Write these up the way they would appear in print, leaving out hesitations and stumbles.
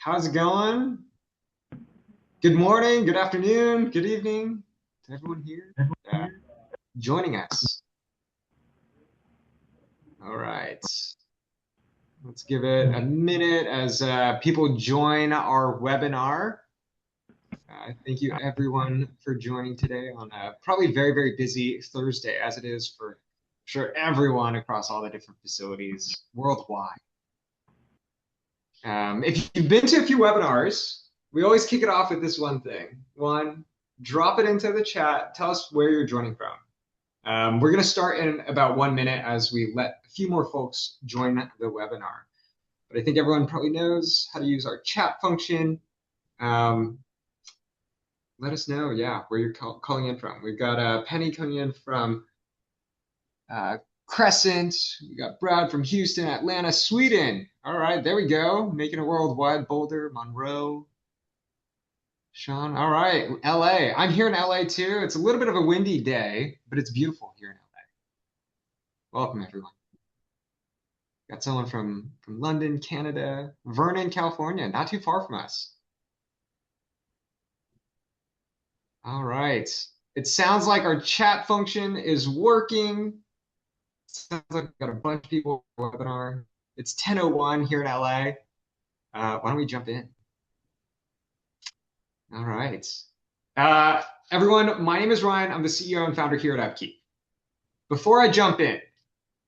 How's it going? Good morning, good afternoon, good evening to everyone here joining us. All right, let's give it a minute as people join our webinar. Thank you everyone for joining today on a probably very, very busy Thursday, as it is for sure everyone across all the different facilities worldwide. If you've been to a few webinars, we always kick it off with this one thing. One, drop it into the chat. Tell us where you're joining from. We're going to start in about 1 minute as we let a few more folks join the webinar. But I think everyone probably knows how to use our chat function. Let us know, yeah, where you're calling in from. We've got Penny coming in from Crescent. We got Brad from Houston, Atlanta, Sweden. All right, there we go. Making it worldwide. Boulder, Monroe. Sean, all right, LA. I'm here in LA too. It's a little bit of a windy day, but it's beautiful here in LA. Welcome, everyone. Got someone from London, Canada, Vernon, California, not too far from us. All right. It sounds like our chat function is working. Sounds like we've got a bunch of people on the webinar. It's 10:01 here in LA. Why don't we jump in? All right. Everyone, my name is Ryan. I'm the CEO and founder here at UpKeep. Before I jump in,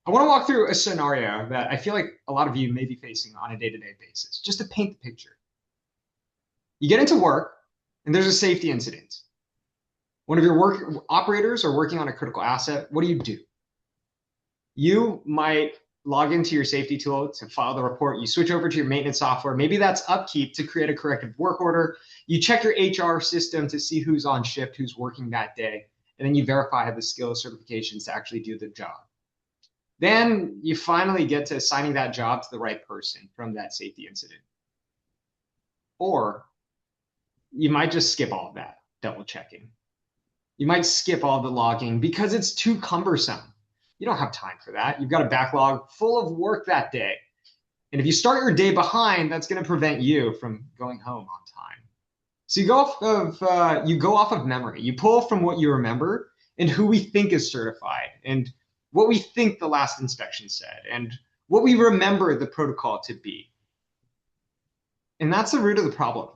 I want to walk through a scenario that I feel like a lot of you may be facing on a day-to-day basis, just to paint the picture. You get into work, and there's a safety incident. One of your operators are working on a critical asset. What do? You might log into your safety tool to file the report. You switch over to your maintenance software. Maybe that's UpKeep to create a corrective work order. You check your HR system to see who's on shift, who's working that day, and then you verify the skills certifications to actually do the job. Then you finally get to assigning that job to the right person from that safety incident. Or you might just skip all of that, double checking. You might skip all the logging because it's too cumbersome. You don't have time for that. You've got a backlog full of work that day. And if you start your day behind, that's going to prevent you from going home on time. So you go off of memory. You pull from what you remember and who we think is certified and what we think the last inspection said and what we remember the protocol to be. And that's the root of the problem.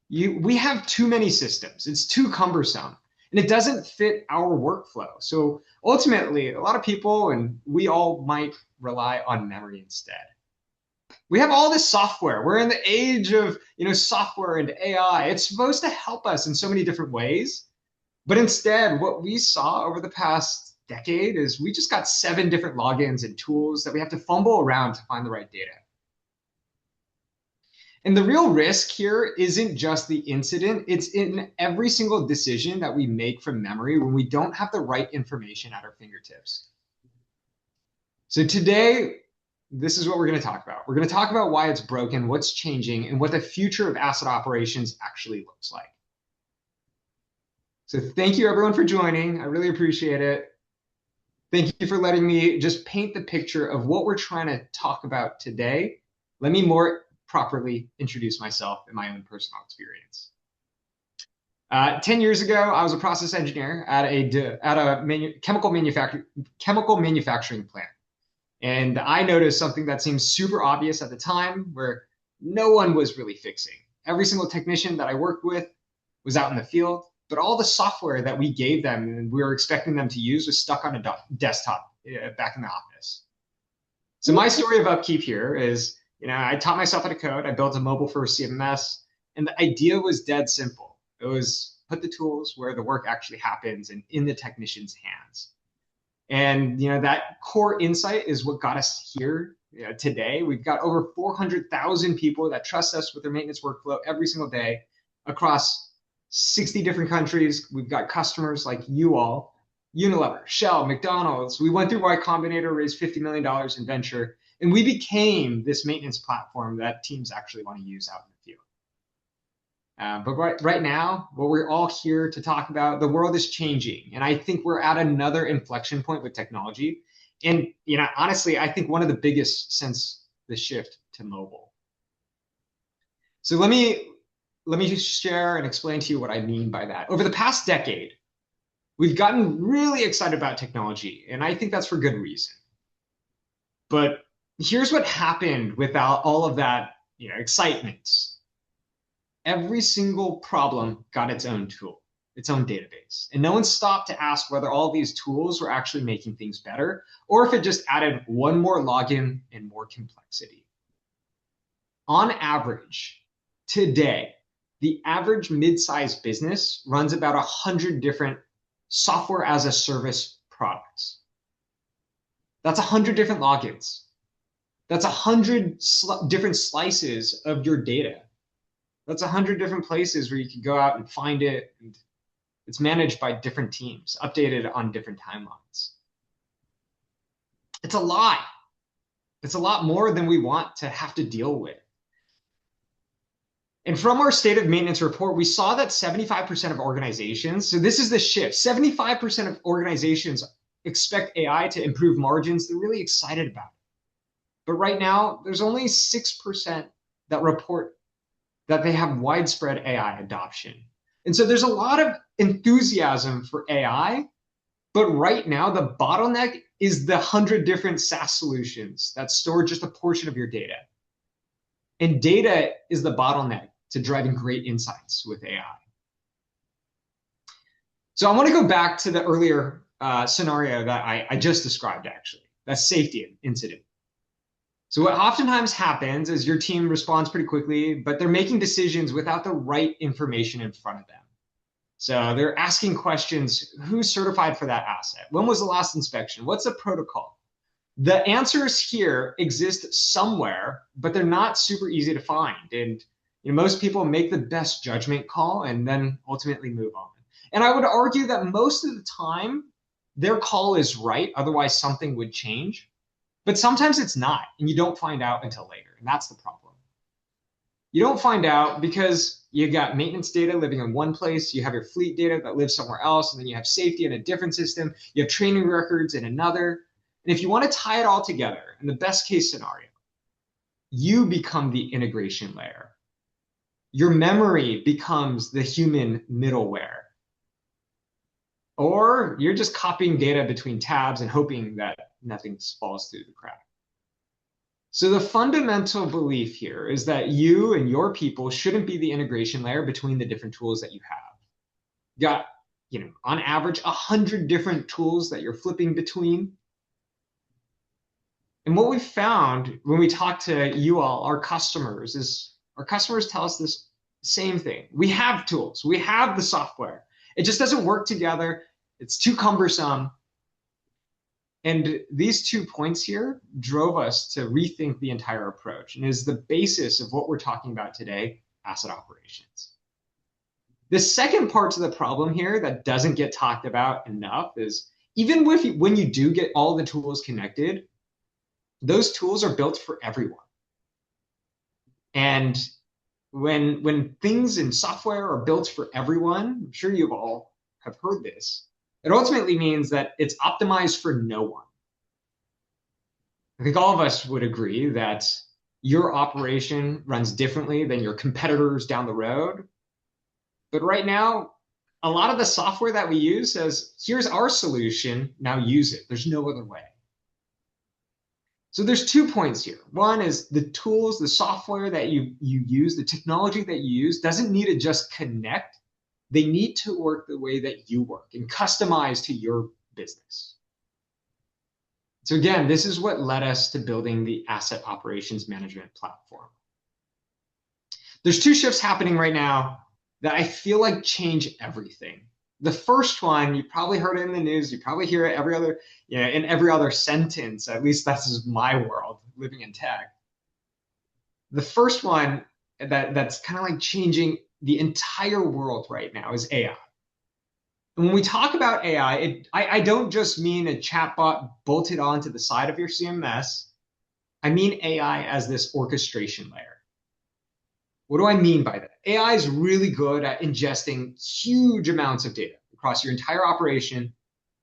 We have too many systems. It's too cumbersome. And it doesn't fit our workflow. So ultimately, a lot of people, and we all might rely on memory instead. We have all this software. We're in the age of software and AI. It's supposed to help us in so many different ways. But instead, what we saw over the past decade is we just got 7 different logins and tools that we have to fumble around to find the right data. And the real risk here isn't just the incident, it's in every single decision that we make from memory when we don't have the right information at our fingertips. So today, this is what we're going to talk about. We're going to talk about why it's broken, what's changing, and what the future of asset operations actually looks like. So thank you everyone for joining. I really appreciate it. Thank you for letting me just paint the picture of what we're trying to talk about today. Let me more properly introduce myself and my own personal experience. 10 years ago, I was a process engineer at a chemical manufacturing plant. And I noticed something that seemed super obvious at the time where no one was really fixing. Every single technician that I worked with was out in the field, but all the software that we gave them and we were expecting them to use was stuck on a desktop back in the office. So my story of UpKeep here is, I taught myself how to code. I built a mobile first CMMS, and the idea was dead simple. It was put the tools where the work actually happens and in the technician's hands. And that core insight is what got us here today. We've got over 400,000 people that trust us with their maintenance workflow every single day across 60 different countries. We've got customers like you all, Unilever, Shell, McDonald's. We went through Y Combinator, raised $50 million in venture, and we became this maintenance platform that teams actually want to use out in the field. But right now, what we're all here to talk about, the world is changing. And I think we're at another inflection point with technology. And honestly, I think one of the biggest since the shift to mobile. So let me just share and explain to you what I mean by that. Over the past decade, we've gotten really excited about technology, and I think that's for good reason. But here's what happened without all of that, excitement. Every single problem got its own tool, its own database. And no one stopped to ask whether all these tools were actually making things better or if it just added one more login and more complexity. On average, today, the average mid-sized business runs about 100 different software as a service products. That's 100 different logins. That's 100 different slices of your data. That's 100 different places where you can go out and find it. And it's managed by different teams, updated on different timelines. It's a lot. It's a lot more than we want to have to deal with. And from our state of maintenance report, we saw that 75% of organizations, so this is the shift, 75% of organizations expect AI to improve margins. They're really excited about it. But right now, there's only 6% that report that they have widespread AI adoption. And so there's a lot of enthusiasm for AI, but right now the bottleneck is the 100 different SaaS solutions that store just a portion of your data. And data is the bottleneck to driving great insights with AI. So I want to go back to the earlier scenario that I just described, actually, that safety incident. So what oftentimes happens is your team responds pretty quickly, but they're making decisions without the right information in front of them. So they're asking questions: who's certified for that asset? When was the last inspection? What's the protocol? The answers here exist somewhere, but they're not super easy to find. And most people make the best judgment call and then ultimately move on. And I would argue that most of the time, their call is right, otherwise something would change. But sometimes it's not, and you don't find out until later, and that's the problem. You don't find out because you got maintenance data living in one place, you have your fleet data that lives somewhere else, and then you have safety in a different system, you have training records in another. And if you want to tie it all together, in the best case scenario, you become the integration layer. Your memory becomes the human middleware. Or you're just copying data between tabs and hoping that nothing falls through the crack. So the fundamental belief here is that you and your people shouldn't be the integration layer between the different tools that you have. You got, on average, 100 different tools that you're flipping between. And what we found when we talk to you all, our customers, is our customers tell us this same thing. We have tools, we have the software. It just doesn't work together. It's too cumbersome. And these 2 points here drove us to rethink the entire approach and is the basis of what we're talking about today, asset operations. The second part to the problem here that doesn't get talked about enough is even when you do get all the tools connected, those tools are built for everyone. And when things in software are built for everyone, I'm sure you all have heard this, it ultimately means that it's optimized for no one. I think all of us would agree that your operation runs differently than your competitors down the road. But right now, a lot of the software that we use says, here's our solution, now use it. There's no other way. So there's 2 points here. One is the tools, the software that you use, the technology that you use doesn't need to just connect. They need to work the way that you work and customize to your business. So again, this is what led us to building the asset operations management platform. There's 2 shifts happening right now that I feel like change everything. The first one, you probably heard it in the news, you probably hear it in every other sentence. At least that's my world, living in tech. The first one that's kind of like changing the entire world right now is AI. And when we talk about AI, I don't just mean a chatbot bolted onto the side of your CMMS. I mean AI as this orchestration layer. What do I mean by that? AI is really good at ingesting huge amounts of data across your entire operation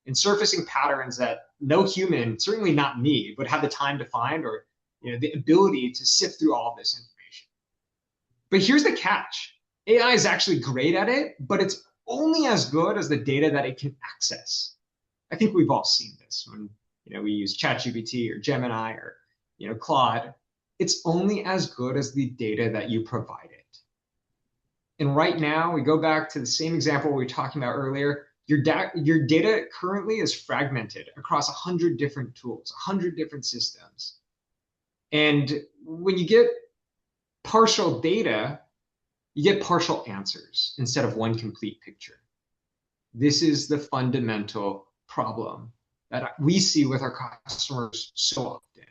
and surfacing patterns that no human, certainly not me, would have the time to find or the ability to sift through all of this information. But here's the catch. AI is actually great at it, but it's only as good as the data that it can access. I think we've all seen this when we use ChatGPT or Gemini or Claude. It's only as good as the data that you provide it. And right now, we go back to the same example we were talking about earlier. Your data currently is fragmented across 100 different tools, 100 different systems. And when you get partial data, you get partial answers instead of one complete picture. This is the fundamental problem that we see with our customers so often.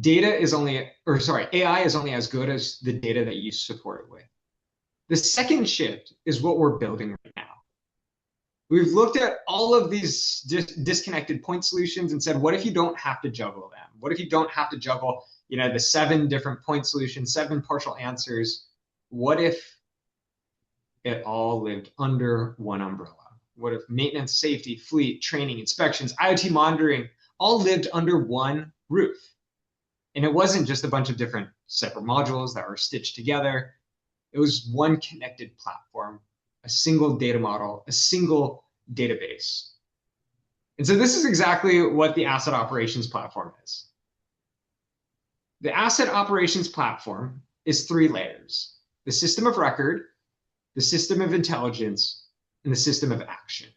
AI is only as good as the data that you support it with. The second shift is what we're building right now. We've looked at all of these disconnected point solutions and said, what if you don't have to juggle them? What if you don't have to juggle, the 7 different point solutions, 7 partial answers? What if it all lived under one umbrella? What if maintenance, safety, fleet, training, inspections, IoT monitoring all lived under one roof? And it wasn't just a bunch of different separate modules that were stitched together. It was one connected platform, a single data model, a single database. And so this is exactly what the asset operations platform is. The asset operations platform is 3 layers: the system of record, the system of intelligence, and the system of action.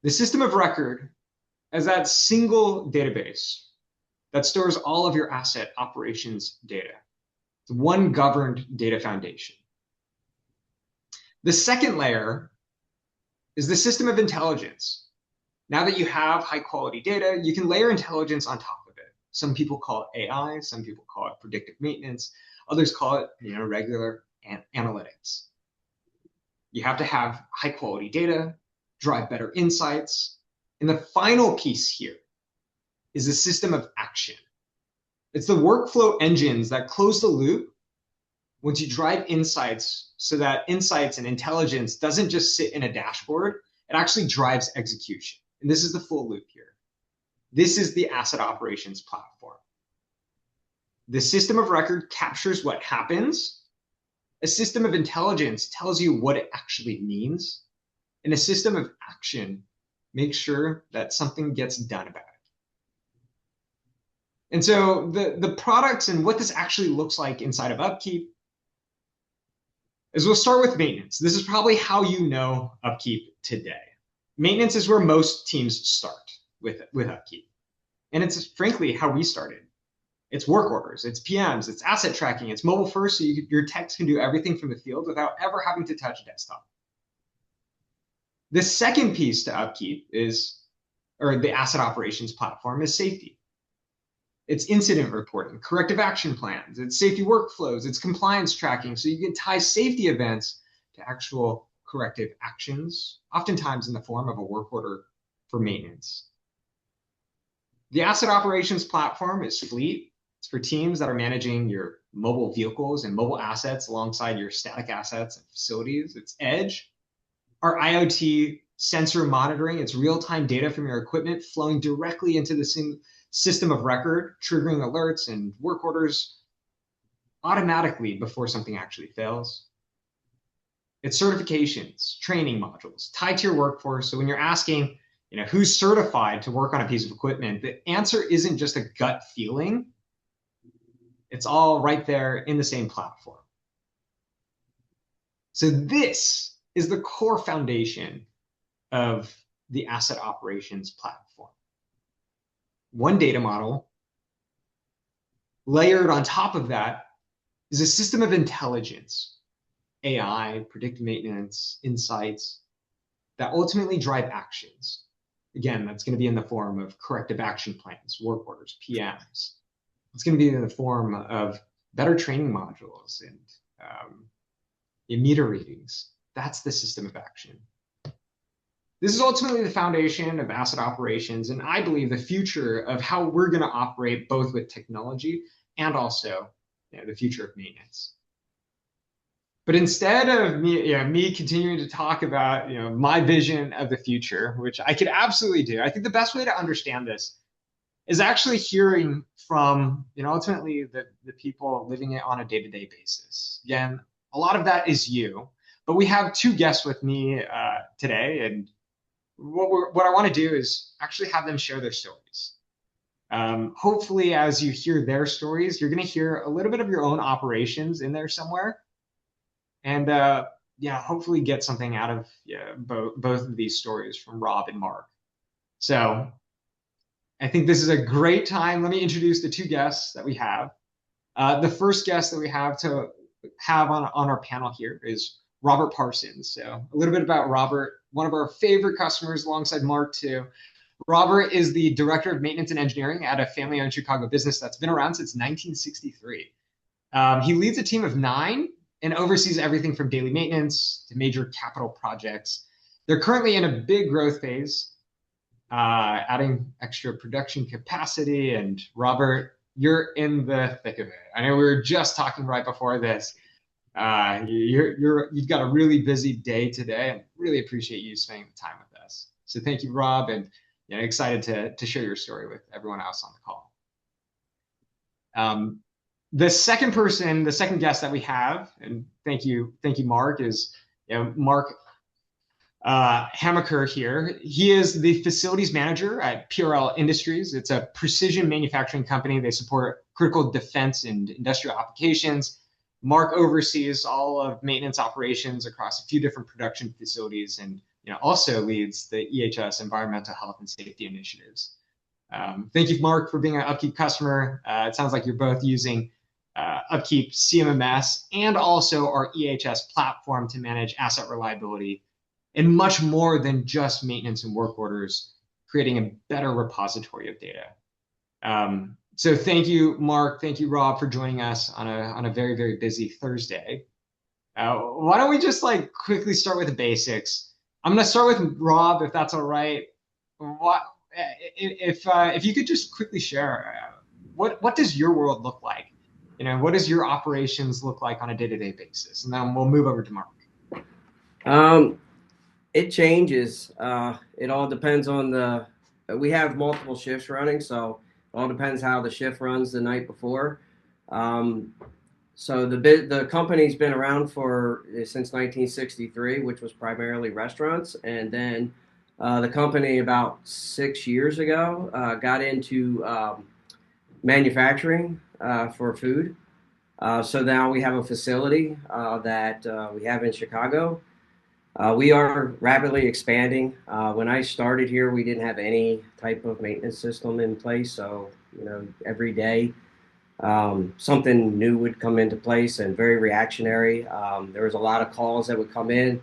The system of record is that single database that stores all of your asset operations data. It's one governed data foundation. The second layer is the system of intelligence. Now that you have high quality data, you can layer intelligence on top of it. Some people call it AI, some people call it predictive maintenance, others call it regular analytics. You have to have high quality data, drive better insights. And the final piece here is the system of action. It's the workflow engines that close the loop once you drive insights, so that insights and intelligence doesn't just sit in a dashboard, it actually drives execution. And this is the full loop here. This is the asset operations platform. The system of record captures what happens. A system of intelligence tells you what it actually means. And a system of action makes sure that something gets done about it. And so the products and what this actually looks like inside of UpKeep is, we'll start with maintenance. This is probably how you know UpKeep today. Maintenance is where most teams start with UpKeep. And it's frankly how we started. It's work orders, it's PMs, it's asset tracking, it's mobile first, so your techs can do everything from the field without ever having to touch a desktop. The second piece to UpKeep the asset operations platform, is safety. It's incident reporting, corrective action plans, it's safety workflows, it's compliance tracking, so you can tie safety events to actual corrective actions, oftentimes in the form of a work order for maintenance. The asset operations platform is fleet. It's for teams that are managing your mobile vehicles and mobile assets alongside your static assets and facilities. It's edge. Our IoT sensor monitoring, it's real-time data from your equipment flowing directly into the system of record, triggering alerts and work orders automatically before something actually fails. It's certifications, training modules tied to your workforce. So when you're asking, who's certified to work on a piece of equipment, the answer isn't just a gut feeling. It's all right there in the same platform. So this is the core foundation of the asset operations platform. One data model. Layered on top of that is a system of intelligence, AI, predictive maintenance, insights that ultimately drive actions. Again, that's going to be in the form of corrective action plans, work orders, PMs. It's going to be in the form of better training modules and meter readings. That's the system of action. This is ultimately the foundation of asset operations, and I believe the future of how we're going to operate both with technology and also the future of maintenance. But instead of me continuing to talk about my vision of the future, which I could absolutely do, I think the best way to understand this is actually hearing from, ultimately the people living it on a day-to-day basis. Again, a lot of that is you, but we have two guests with me today, and what I want to do is actually have them share their stories. Hopefully, as you hear their stories, you're going to hear a little bit of your own operations in there somewhere, and hopefully get something out of both of these stories from Rob and Mark. So I think this is a great time. Let me introduce the two guests that we have. The first guest that we have to have on our panel here is Robert Parsons. So a little bit about Robert, one of our favorite customers alongside Mark too. Robert is the Director of Maintenance and Engineering at a family-owned Chicago business that's been around since 1963. He leads a team of 9 and oversees everything from daily maintenance to major capital projects. They're currently in a big growth phase, adding extra production capacity. And Robert, you're in the thick of it. I know we were just talking right before this. You've got a really busy day today, and really appreciate you spending the time with us. So thank you, Rob, and excited to share your story with everyone else on the call. The second guest that we have, and thank you, Mark, is Mark Hammaker here. He is the facilities manager at PRL Industries. It's a precision manufacturing company. They support critical defense and industrial applications. Mark oversees all of maintenance operations across a few different production facilities, and also leads the EHS environmental health and safety initiatives. Thank you, Mark, for being an UpKeep customer. It sounds like you're both using UpKeep CMMS and also our EHS platform to manage asset reliability, and much more than just maintenance and work orders, creating a better repository of data. So thank you, Mark. Thank you, Rob, for joining us on a very, very busy Thursday. Why don't we just quickly start with the basics? I'm going to start with Rob, if that's all right. If you could just quickly share, what does your world look like? What does your operations look like on a day-to-day basis? And then we'll move over to Mark. It changes. It all depends on we have multiple shifts running, so it all depends how the shift runs the night before. So the company's been around since 1963, which was primarily restaurants, and then the company about 6 years ago got into manufacturing for food. So now we have a facility that we have in Chicago. We are rapidly expanding. When I started here, we didn't have any type of maintenance system in place. So, every day something new would come into place, and very reactionary. There was a lot of calls that would come in.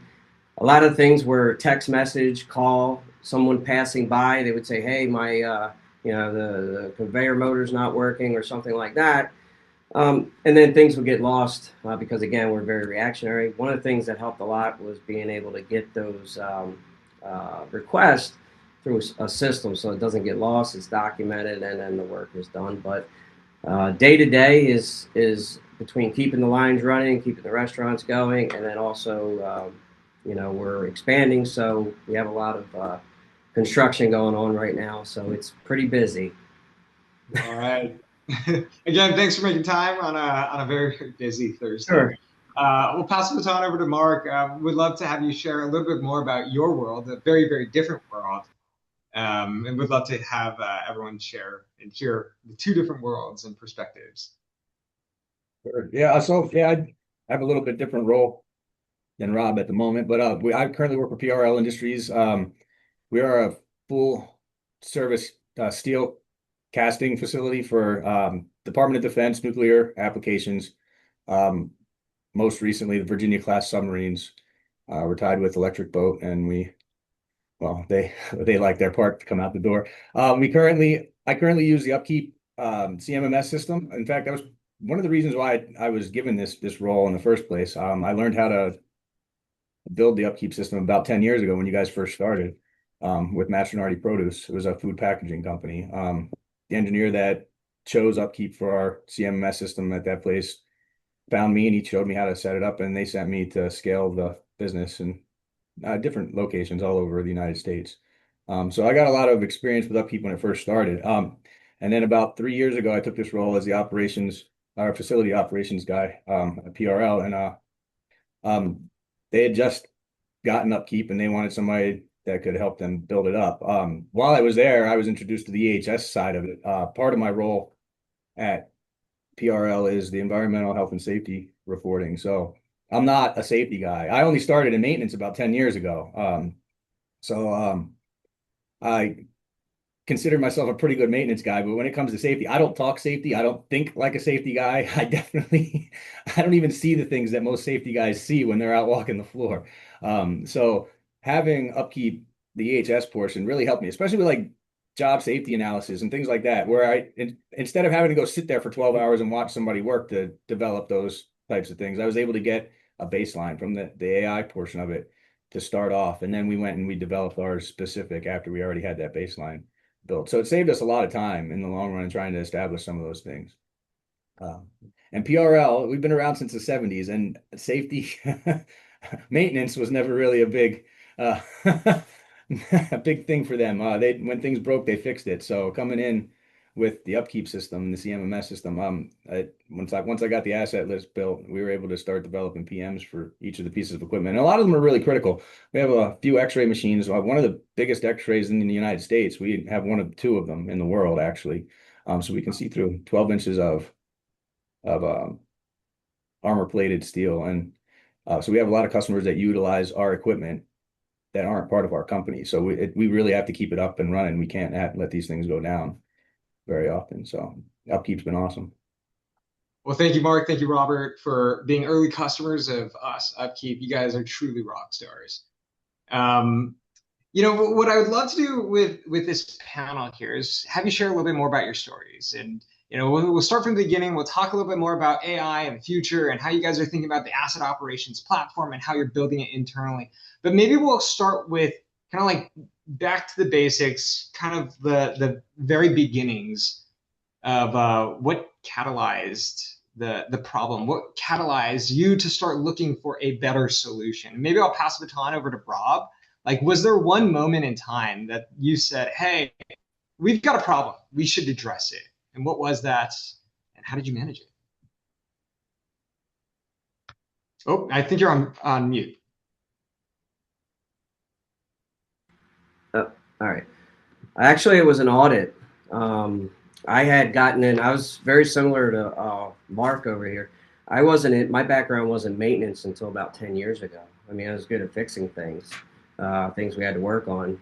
A lot of things were text message, call, someone passing by. They would say, hey, my, the conveyor motor's not working or something like that. And then things would get lost because, again, we're very reactionary. One of the things that helped a lot was being able to get those requests through a system so it doesn't get lost, it's documented, and then the work is done. But day to day is between keeping the lines running, keeping the restaurants going, and then also, we're expanding, so we have a lot of construction going on right now, so it's pretty busy. All right. Again, thanks for making time on a very, very busy Thursday. Sure. We'll pass the baton over to Mark. We'd love to have you share a little bit more about your world, a very, very different world. And we'd love to have everyone share and hear the two different worlds and perspectives. Sure. Yeah. So I have a little bit different role than Rob at the moment, but I currently work for PRL Industries. We are a full service steel casting facility for Department of Defense nuclear applications. Most recently, the Virginia class submarines were tied with electric boat, and they like their part to come out the door. I currently use the UpKeep CMMS system. In fact, that was one of the reasons why I was given this role in the first place. I learned how to build the UpKeep system about 10 years ago when you guys first started with Mastronardi Produce. It was a food packaging company. The engineer that chose UpKeep for our CMMS system at that place found me, and he showed me how to set it up, and they sent me to scale the business in different locations all over the United States. So I got a lot of experience with UpKeep when it first started. And then about 3 years ago, I took this role as the our facility operations guy at PRL, and they had just gotten upkeep and they wanted somebody that could help them build it up. While I was there, I was introduced to the EHS side of it. Part of my role at PRL is the environmental health and safety reporting. So I'm not a safety guy. I only started in maintenance about 10 years ago. I consider myself a pretty good maintenance guy, but when it comes to safety, I don't talk safety. I don't think like a safety guy. I don't even see the things that most safety guys see when they're out walking the floor. So having upkeep, the EHS portion really helped me, especially with like job safety analysis and things like that, where instead of having to go sit there for 12 hours and watch somebody work to develop those types of things, I was able to get a baseline from the AI portion of it to start off. And then we went and we developed ours specific after we already had that baseline built. So it saved us a lot of time in the long run trying to establish some of those things. And PRL, we've been around since the 70s, and safety maintenance was never really a big a big thing for them. When things broke, they fixed it. So coming in with the upkeep system, the CMMS system, once I got the asset list built, we were able to start developing PMs for each of the pieces of equipment. And a lot of them are really critical. We have a few X-ray machines. One of the biggest X-rays in the United States. We have one of two of them in the world, actually. So we can see through 12 inches of armor-plated steel. And so we have a lot of customers that utilize our equipment that aren't part of our company. So we really have to keep it up and running. We can't let these things go down very often. So upkeep's been awesome. Well, thank you, Mark. Thank you, Robert, for being early customers of us, Upkeep. You guys are truly rock stars. What I would love to do with this panel here is have you share a little bit more about your stories. And, we'll start from the beginning. We'll talk a little bit more about AI and the future and how you guys are thinking about the asset operations platform and how you're building it internally. But maybe we'll start with kind of like back to the basics, kind of the very beginnings of what catalyzed the problem, what catalyzed you to start looking for a better solution. Maybe I'll pass the baton over to Rob. Like, was there one moment in time that you said, hey, we've got a problem, we should address it? And what was that? And how did you manage it? Oh, I think you're on mute. Oh, all right. Actually, it was an audit. I had gotten in, I was very similar to Mark over here. My background wasn't maintenance until about 10 years ago. I mean, I was good at fixing things we had to work on.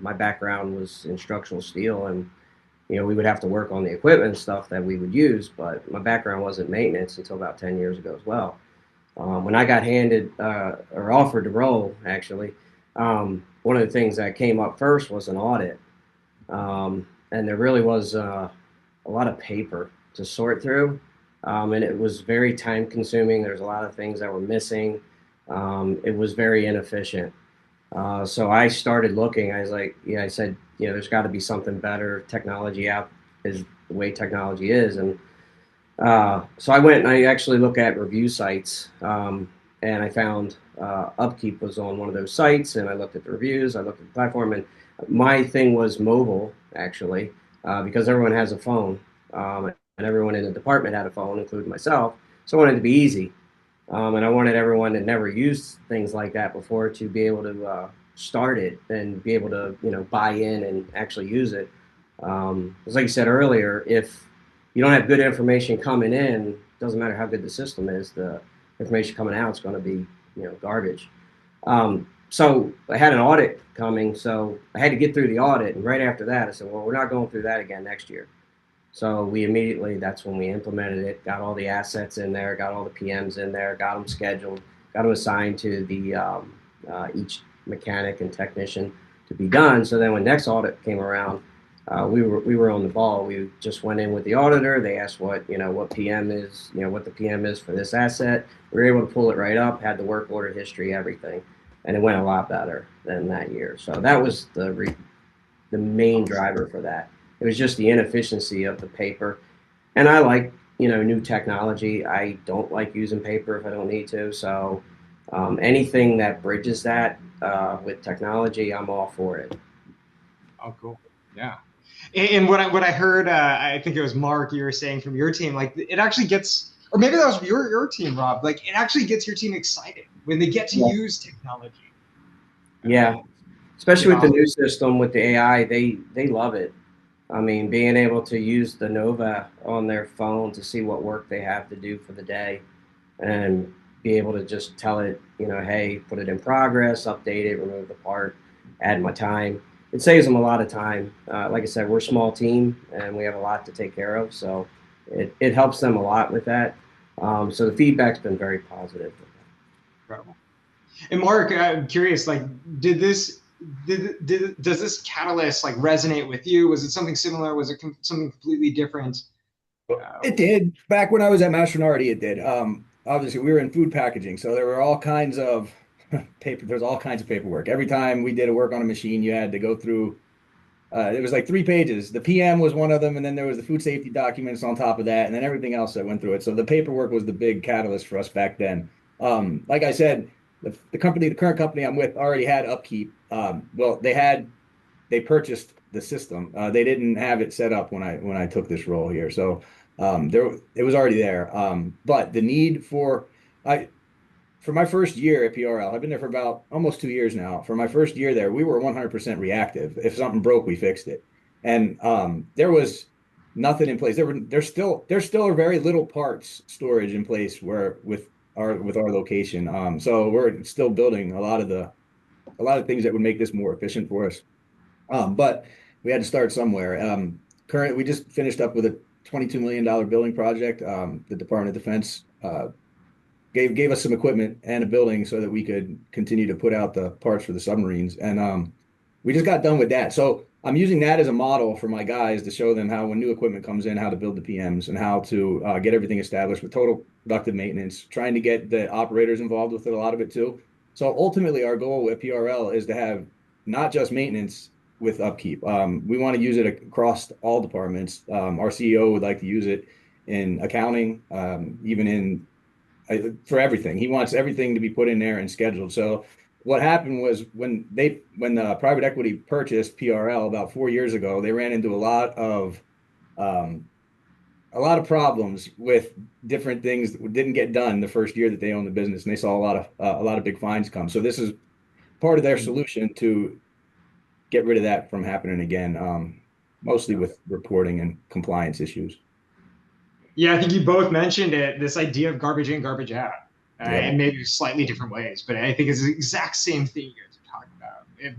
My background was in structural steel, and we would have to work on the equipment and stuff that we would use, but my background wasn't maintenance until about 10 years ago as well. When I got handed or offered the role, actually, one of the things that came up first was an audit. And there really was a lot of paper to sort through, and it was very time consuming. There's a lot of things that were missing. It was very inefficient. So I started looking. I said, there's got to be something better. Technology out is the way technology is. And so I went and I actually looked at review sites, and I found Upkeep was on one of those sites, and I looked at the reviews, I looked at the platform, and my thing was mobile, actually, because everyone has a phone, and everyone in the department had a phone, including myself, so I wanted it to be easy. And I wanted everyone that never used things like that before to be able to start it and be able to, buy in and actually use it. As like you said earlier, if you don't have good information coming in, it doesn't matter how good the system is, the information coming out is going to be, garbage. So I had an audit coming, so I had to get through the audit. And right after that, I said, well, we're not going through that again next year. So that's when we implemented it, got all the assets in there, got all the PMs in there, got them scheduled, got them assigned to the each mechanic and technician to be done. So then when next audit came around, we were on the ball. We just went in with the auditor. They asked what PM is, what the PM is for this asset. We were able to pull it right up, had the work order history, everything, and it went a lot better than that year. So that was the main driver for that. It was just the inefficiency of the paper. And I like, new technology. I don't like using paper if I don't need to. So anything that bridges that with technology, I'm all for it. Oh, cool. Yeah. And what I heard, I think it was Mark, you were saying from your team, like it actually gets, or maybe that was your team, Rob. Like it actually gets your team excited when they get to Yeah. use technology. Yeah. Uh, you Especially with the know, new system with the AI, they love it. I mean, being able to use the Nova on their phone to see what work they have to do for the day and be able to just tell it, hey, put it in progress, update it, remove the part, add my time. It saves them a lot of time. Like I said, we're a small team and we have a lot to take care of. So it helps them a lot with that. So the feedback's been very positive. incredible. And Mark, I'm curious, like, did this does this catalyst like resonate with you? Was it something similar? Was it something completely different? It did. Back when I was at Mastronardi, it did. Obviously, we were in food packaging, so there were all kinds of paper. There's all kinds of paperwork. Every time we did a work on a machine, you had to go through. It was like 3 pages. The PM was one of them, and then there was the food safety documents on top of that, and then everything else that went through it. So the paperwork was the big catalyst for us back then. Like I said, the current company I'm with, already had upkeep. Well, they purchased the system. They didn't have it set up when I took this role here, so there it was already there. But the need I for my first year at PRL, I've been there for about almost 2 years now. For my first year there, we were 100% reactive. If something broke, we fixed it, and there was nothing in place. There still are very little parts storage in place where with our location. So we're still building a lot of things that would make this more efficient for us. But we had to start somewhere. We just finished up with a $22 million building project. The Department of Defense gave us some equipment and a building so that we could continue to put out the parts for the submarines. And we just got done with that. So I'm using that as a model for my guys to show them how when new equipment comes in, how to build the PMs and how to get everything established with total productive maintenance, trying to get the operators involved with it, a lot of it too. So ultimately, our goal at PRL is to have not just maintenance with upkeep. We want to use it across all departments. Our CEO would like to use it in accounting, even for everything. He wants everything to be put in there and scheduled. So what happened was when the private equity purchased PRL about 4 years ago, they ran into um, problems with different things that didn't get done the first year that they owned the business, and they saw a lot of big fines come. So this is part of their solution to get rid of that from happening again, mostly with reporting and compliance issues. Yeah, I think you both mentioned it. This idea of garbage in, garbage out, Yeah. and maybe slightly different ways, but I think it's the exact same thing you guys are talking about. If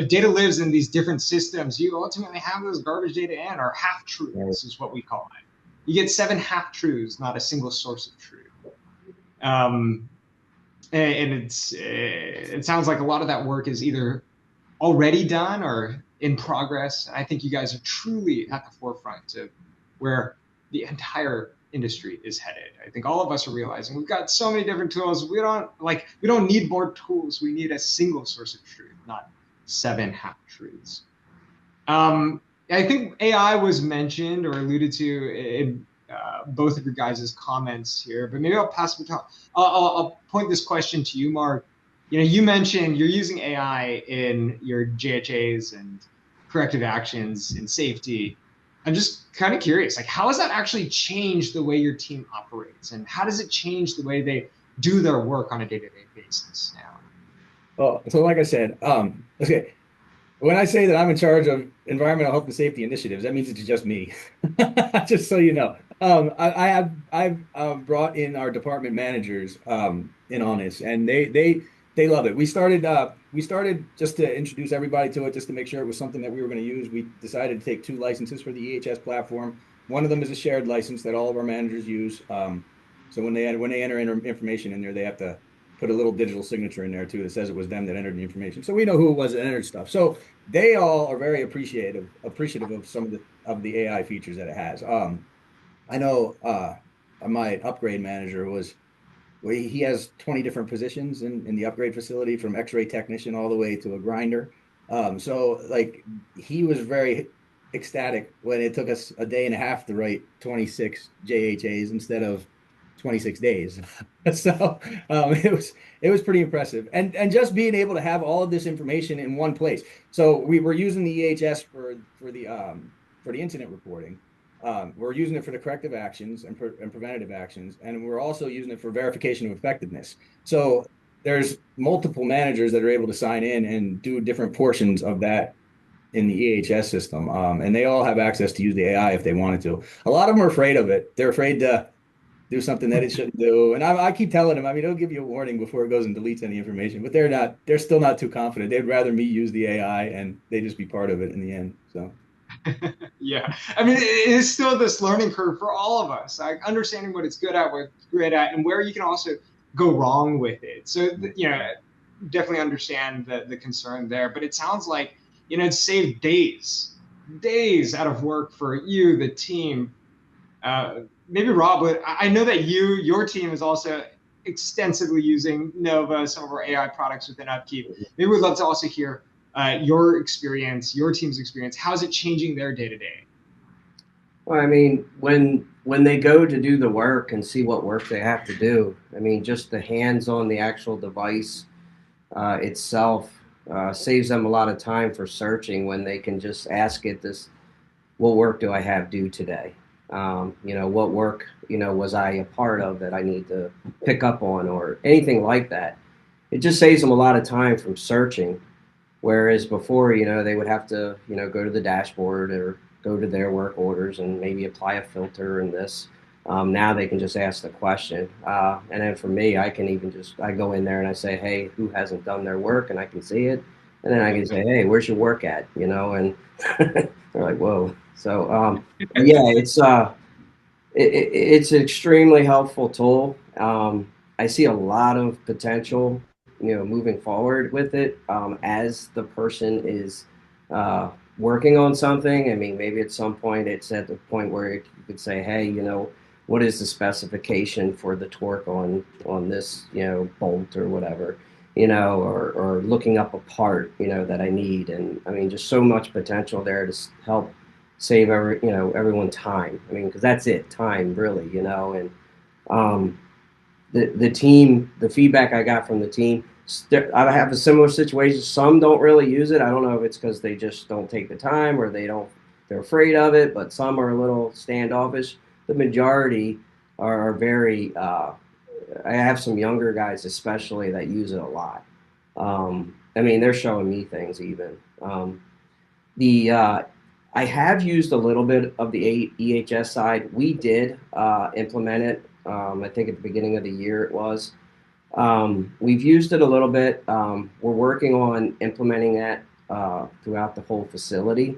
data lives in these different systems, you ultimately have those garbage data in, or half Right. truths is what we call it. You get 7 half truths, not a single source of truth. Um, and it sounds like a lot of that work is either already done or in progress. I think you guys are truly at the forefront of where the entire industry is headed. I think all of us are realizing we've got so many different tools. We don't need more tools. We need a single source of truth, not 7 half truths. I think AI was mentioned or alluded to in both of your guys' comments here, but maybe I'll pass the baton. I'll point this question to you, Mark. You mentioned you're using AI in your JHAs and corrective actions in safety. I'm just kind of curious, like, how has that actually changed the way your team operates, and how does it change the way they do their work on a day-to-day basis now? Oh, so like I said, okay. When I say that I'm in charge of environmental health and safety initiatives, that means it's just me. Just so you know. I've brought in our department managers in on this, and they love it. We started just to introduce everybody to it, just to make sure it was something that we were going to use. We decided to take 2 licenses for the EHS platform. One of them is a shared license that all of our managers use. So when they enter information in there, they have to put a little digital signature in there too that says it was them that entered the information. So we know who it was that entered stuff. So they all are very appreciative of some of the AI features that it has. I know my upgrade manager was well, he has 20 different positions in the upgrade facility, from X-ray technician all the way to a grinder. So like he was very ecstatic when it took us a day and a half to write 26 JHAs instead of 26 days. So it was pretty impressive. And just being able to have all of this information in one place. So we were using the EHS for the incident reporting. We're using it for the corrective actions and preventative actions, and we're also using it for verification of effectiveness. So there's multiple managers that are able to sign in and do different portions of that in the EHS system. And they all have access to use the AI if they wanted to. A lot of them are afraid of it. They're afraid to do something that it shouldn't do. And I keep telling them, I mean, it'll give you a warning before it goes and deletes any information, but they're still not too confident. They'd rather me use the AI and they just be part of it in the end. So. Yeah, I mean, it is still this learning curve for all of us, like understanding what it's good at, what it's great at, and where you can also go wrong with it. So, definitely understand the concern there. But it sounds like, it's saved days out of work for you, the team. Maybe Rob, I know that your team is also extensively using Nova, some of our AI products within Upkeep. Maybe we'd love to also hear your experience, your team's experience. How is it changing their day to day? Well, I mean, when they go to do the work and see what work they have to do, I mean, just the hands on the actual device itself saves them a lot of time for searching when they can just ask it this, what work do I have due today? What work, was I a part of that I need to pick up on or anything like that. It just saves them a lot of time from searching. Whereas before, they would have to, go to the dashboard or go to their work orders and maybe apply a filter in this. Now they can just ask the question. And then for me, I can even I go in there and I say, hey, who hasn't done their work? And I can see it. And then I can say, hey, where's your work at? And they're like, whoa. So, yeah, it's an extremely helpful tool. I see a lot of potential, moving forward with it as the person is working on something. I mean, maybe at some point it's at the point where you could say, hey, what is the specification for the torque on this, bolt or whatever, or looking up a part, that I need. And I mean, just so much potential there to help save everyone time. I mean, because that's it, time really, and the team, the feedback I got from the team, I have a similar situation. Some don't really use it. I don't know if it's because they just don't take the time or they're afraid of it, but some are a little standoffish. The majority are very, I have some younger guys especially that use it a lot. I mean, they're showing me things even. The I have used a little bit of the EHS side. We did implement it. I think at the beginning of the year it was. We've used it a little bit. We're working on implementing that throughout the whole facility,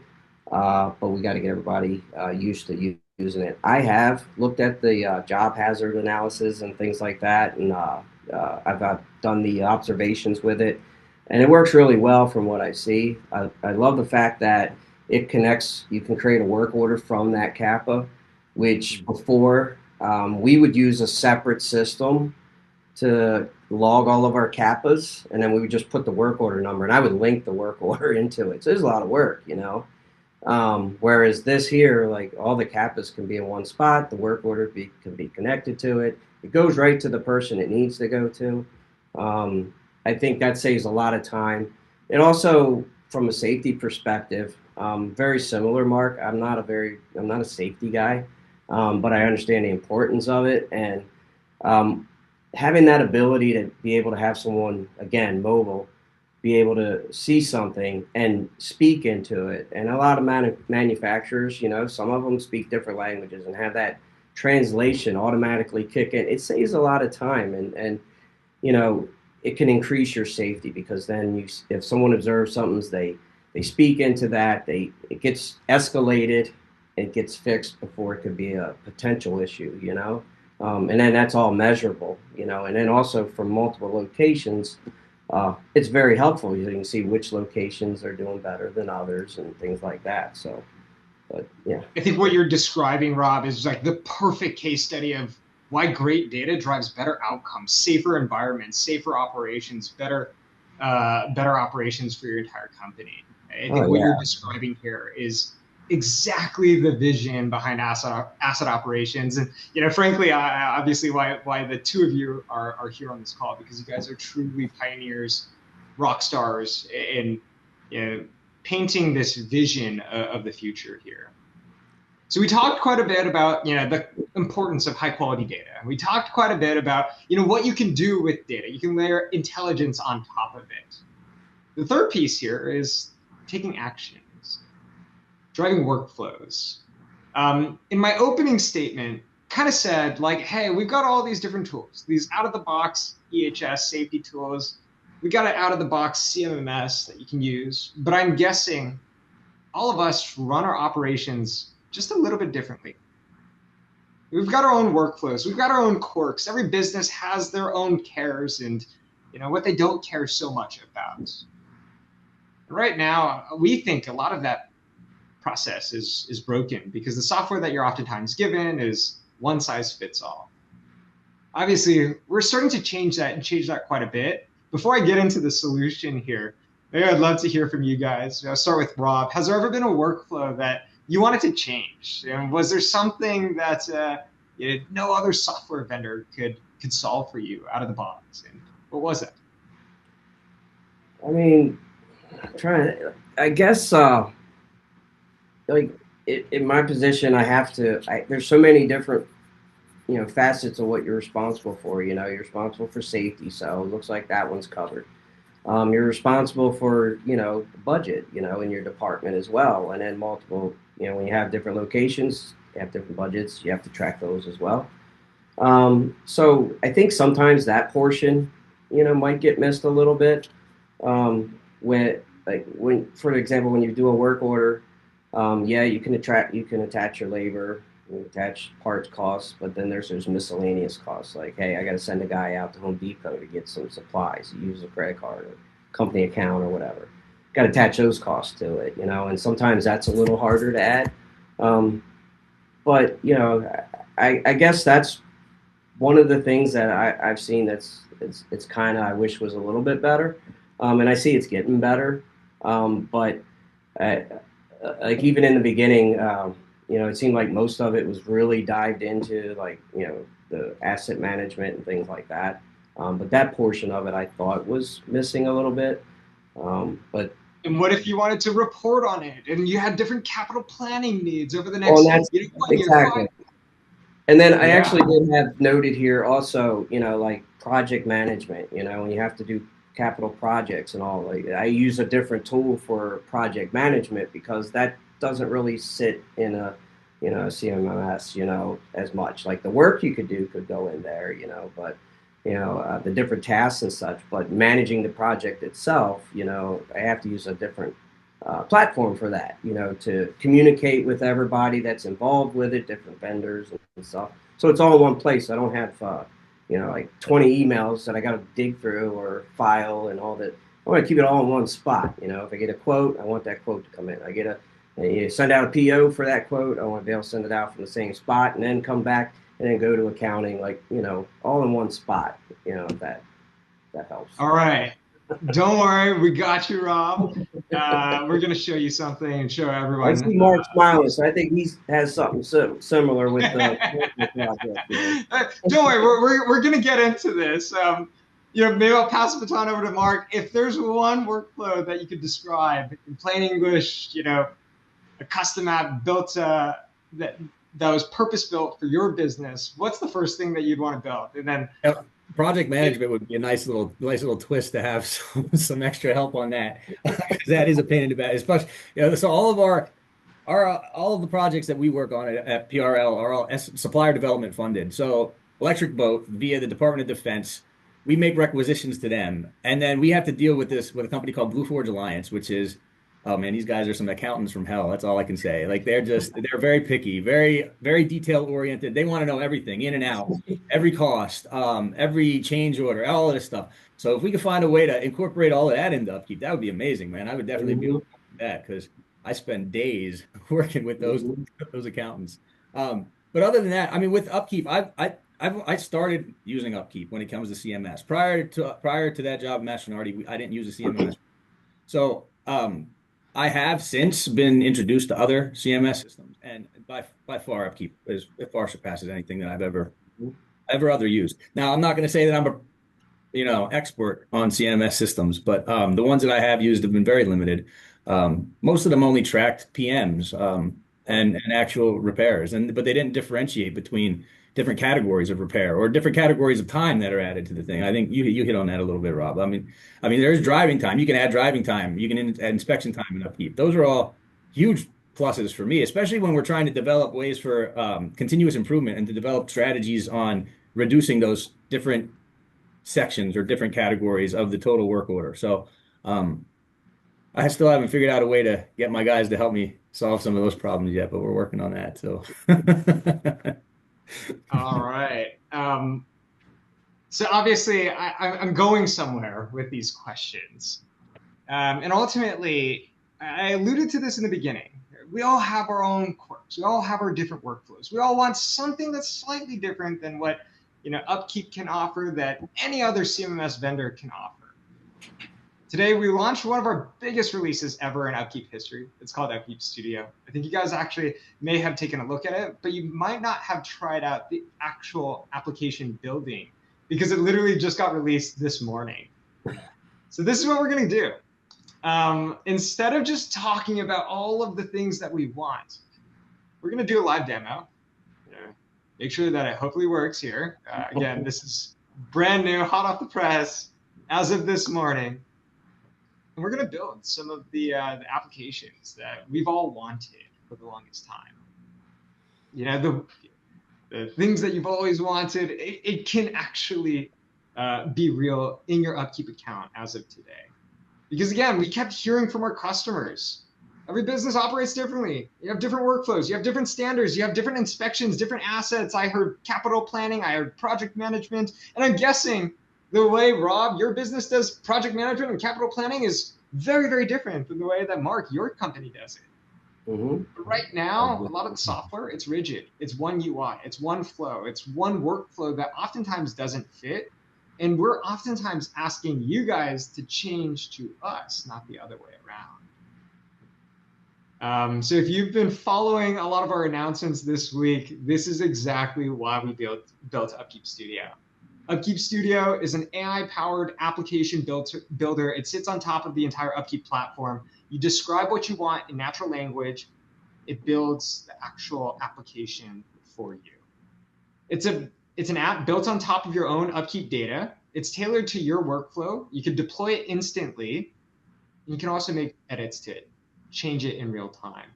but we got to get everybody used to using it. I have looked at the job hazard analysis and things like that, and I've done the observations with it, and it works really well from what I see. I love the fact that it connects. You can create a work order from that Kappa, which before we would use a separate system to log all of our Kappas, and then we would just put the work order number, and I would link the work order into it. So there's a lot of work, Whereas this here, like all the Kappas can be in one spot, the work order can be connected to it. It goes right to the person it needs to go to. I think that saves a lot of time. It also, from a safety perspective, very similar, Mark. I'm not a safety guy, but I understand the importance of it, and having that ability to be able to have someone, again, mobile, be able to see something and speak into it. And a lot of manufacturers, some of them speak different languages and have that translation automatically kick in. It saves a lot of time, and it can increase your safety, because then if someone observes something, they speak into that, it gets escalated, it gets fixed before it could be a potential issue, and then that's all measurable, and then also from multiple locations, it's very helpful. You can see which locations are doing better than others and things like that. So, but yeah. I think what you're describing, Rob, is like the perfect case study of why great data drives better outcomes, safer environments, safer operations, better operations for your entire company. I think what you're describing here is exactly the vision behind asset operations. And frankly, obviously why the two of you are here on this call, because you guys are truly pioneers, rock stars in painting this vision of the future here. So we talked quite a bit about the importance of high quality data. We talked quite a bit about what you can do with data. You can layer intelligence on top of it. The third piece here is taking actions, driving workflows. In my opening statement, kind of said like, hey, we've got all these different tools, these out of the box EHS safety tools. We got an out of the box CMMS that you can use, but I'm guessing all of us run our operations just a little bit differently. We've got our own workflows. We've got our own quirks. Every business has their own cares and what they don't care so much about. Right now, we think a lot of that process is broken because the software that you're oftentimes given is one size fits all. Obviously, we're starting to change that and change that quite a bit. Before I get into the solution here, maybe I'd love to hear from you guys. I'll start with Rob. Has there ever been a workflow that you wanted to change? And was there something that no other software vendor could solve for you out of the box? And what was it? I mean, I guess, like in my position, there's so many different, facets of what you're responsible for. You're responsible for safety, so it looks like that one's covered. You're responsible for, budget, in your department as well. And then multiple, when you have different locations, you have different budgets, you have to track those as well. So I think sometimes that portion, might get missed a little bit. For example, when you do a work order, yeah, you can attach your labor, you attach parts costs, but then there's miscellaneous costs. Like, hey, I got to send a guy out to Home Depot to get some supplies. You use a credit card or company account or whatever. Got to attach those costs to it, and sometimes that's a little harder to add. But I guess that's one of the things that I've seen it's kind of I wish was a little bit better, and I see it's getting better. But like even in the beginning, it seemed like most of it was really dived into like the asset management and things like that. But that portion of it I thought was missing a little bit. But and what if you wanted to report on it and you had different capital planning needs over the next well, that's, 1 year, exactly. 5? And then I actually did have noted here also, like project management, when you have to do capital projects and all. Like I use a different tool for project management because that doesn't really sit in a CMMS, as much. Like the work you could do could go in there, but the different tasks and such. But managing the project itself, I have to use a different platform for that, to communicate with everybody that's involved with it, different vendors and stuff. So it's all in one place. I don't have, like 20 emails that I got to dig through or file and all that. I want to keep it all in one spot. If I get a quote, I want that quote to come in. You send out a PO for that quote. I want to be able to send it out from the same spot and then come back and then go to accounting, like, all in one spot, if that helps. All right. Don't worry, we got you, Rob. We're going to show you something and show everyone. I see Mark smiling, so I think he has something similar with the project. Don't worry, we're going to get into this. Maybe I'll pass the baton over to Mark. If there's one workflow that you could describe in plain English, a custom app built that was purpose built for your business, what's the first thing that you'd want to build? And then project management would be a nice little twist to have some extra help on that. That is a pain in the butt, especially so all of all of the projects that we work on at PRL are all supplier development funded. So Electric Boat via the Department of Defense, we make requisitions to them, and then we have to deal with this with a company called Blue Forge Alliance, which is, oh man, these guys are some accountants from hell. That's all I can say. Like they're very picky, very, very detail oriented. They want to know everything in and out, every cost, every change order, all of this stuff. So if we could find a way to incorporate all of that into UpKeep, that would be amazing, man. I would definitely be able to do that because I spend days working with those accountants. But other than that, I mean, with UpKeep, I started using UpKeep when it comes to CMS. Prior to that job at Mastronardi, I didn't use a CMS. So I have since been introduced to other CMS systems, and by far Upkeep is it far surpasses anything that I've ever other used. Now, I'm not going to say that I'm a expert on CMS systems, but the ones that I have used have been very limited. Most of them only tracked PMs and actual repairs, but they didn't differentiate between different categories of repair or different categories of time that are added to the thing. I think you hit on that a little bit, Rob. I mean, there's driving time. You can add driving time. You can add inspection time and upkeep. Those are all huge pluses for me, especially when we're trying to develop ways for continuous improvement and to develop strategies on reducing those different sections or different categories of the total work order. So I still haven't figured out a way to get my guys to help me solve some of those problems yet, but we're working on that. So All right. So obviously, I'm going somewhere with these questions. And ultimately, I alluded to this in the beginning. We all have our own quirks. We all have our different workflows. We all want something that's slightly different than what Upkeep can offer that any other CMMS vendor can offer. Today, we launched one of our biggest releases ever in Upkeep history. It's called UpKeep Studio. I think you guys actually may have taken a look at it, but you might not have tried out the actual application building because it literally just got released this morning. So this is what we're going to do. Instead of just talking about all of the things that we want, we're going to do a live demo. Make sure that it hopefully works here. Again, this is brand new, hot off the press, as of this morning. And we're going to build some of the applications that we've all wanted for the longest time. The things that you've always wanted, it can actually be real in your Upkeep account as of today. Because again, we kept hearing from our customers. Every business operates differently. You have different workflows. You have different standards. You have different inspections, different assets. I heard capital planning. I heard project management. And I'm guessing the way, Rob, your business does project management and capital planning is very, very different than the way that, Mark, your company does it. Mm-hmm. But right now, a lot of the software, it's rigid. It's one UI. It's one flow. It's one workflow that oftentimes doesn't fit. And we're oftentimes asking you guys to change to us, not the other way around. So if you've been following a lot of our announcements this week, this is exactly why we built UpKeep Studio. UpKeep Studio is an AI-powered application builder. It sits on top of the entire Upkeep platform. You describe what you want in natural language. It builds the actual application for you. It's an app built on top of your own Upkeep data. It's tailored to your workflow. You can deploy it instantly. And you can also make edits to it. Change it in real time.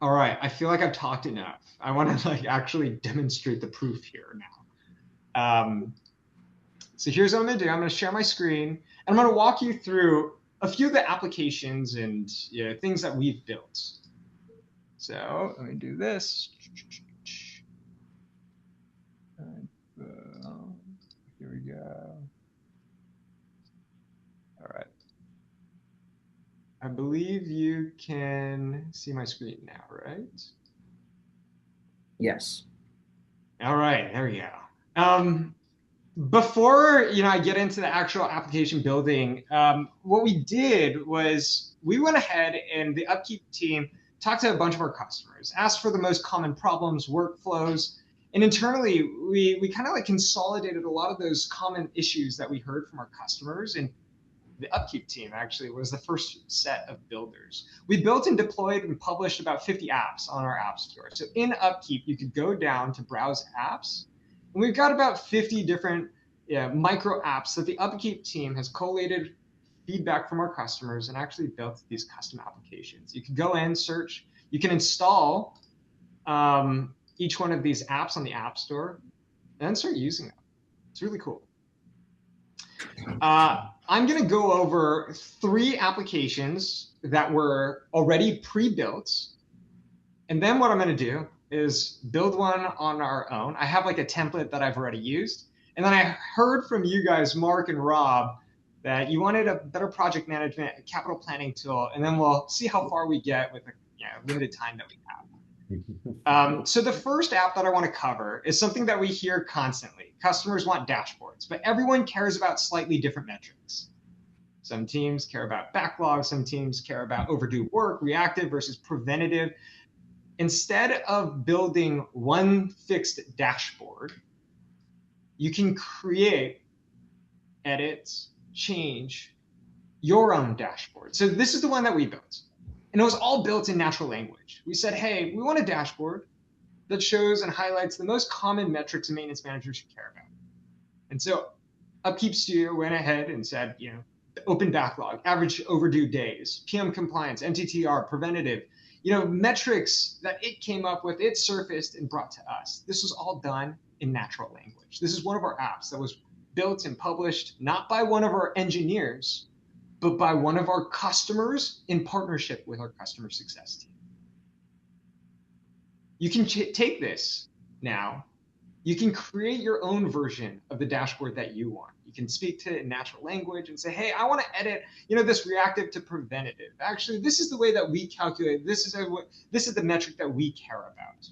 All right, I feel like I've talked enough. I want to actually demonstrate the proof here now. So here's what I'm going to do. I'm going to share my screen, and I'm going to walk you through a few of the applications and things that we've built. So let me do this. Here we go. All right. I believe you can see my screen now, right? Yes. All right, there we go. Before I get into the actual application building, what we did was we went ahead and the Upkeep team talked to a bunch of our customers, asked for the most common problems, workflows, and internally we kind of consolidated a lot of those common issues that we heard from our customers, and the Upkeep team actually was the first set of builders. We built and deployed and published about 50 apps on our app store. So in Upkeep, you could go down to browse apps, and we've got about 50 different micro apps that the Upkeep team has collated feedback from our customers and actually built these custom applications. You can go in, search, you can install each one of these apps on the App Store, and then start using them. It's really cool. I'm going to go over 3 applications that were already pre-built. And then what I'm going to do is build one on our own. I have a template that I've already used. And then I heard from you guys, Mark and Rob, that you wanted a better project management, a capital planning tool. And then we'll see how far we get with the limited time that we have. So the first app that I want to cover is something that we hear constantly. Customers want dashboards, but everyone cares about slightly different metrics. Some teams care about backlog. Some teams care about overdue work, reactive versus preventative. Instead of building one fixed dashboard, you can create, edit, change your own dashboard. So this is the one that we built. And it was all built in natural language. We said, hey, we want a dashboard that shows and highlights the most common metrics a maintenance manager should care about. And so UpKeep Studio went ahead and said, open backlog, average overdue days, PM compliance, MTTR, preventative, metrics that it came up with, it surfaced and brought to us. This was all done in natural language. This is one of our apps that was built and published not by one of our engineers, but by one of our customers in partnership with our customer success team. You can take this now. You can create your own version of the dashboard that you want. You can speak to it in natural language and say, hey, I want to edit, this reactive to preventative. Actually, this is the way that we calculate. This is the metric that we care about.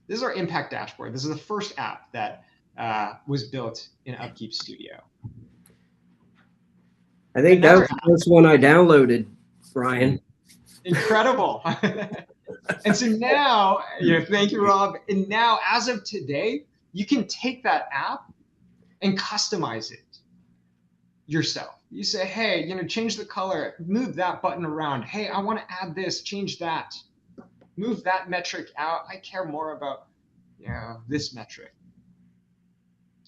This is our impact dashboard. This is the first app that was built in UpKeep Studio. I think that was the first one I downloaded, Brian. Incredible. And so now, thank you, Rob. And now, as of today, you can take that app and customize it yourself. You say, hey, change the color, move that button around. Hey, I want to add this, change that, move that metric out. I care more about, this metric.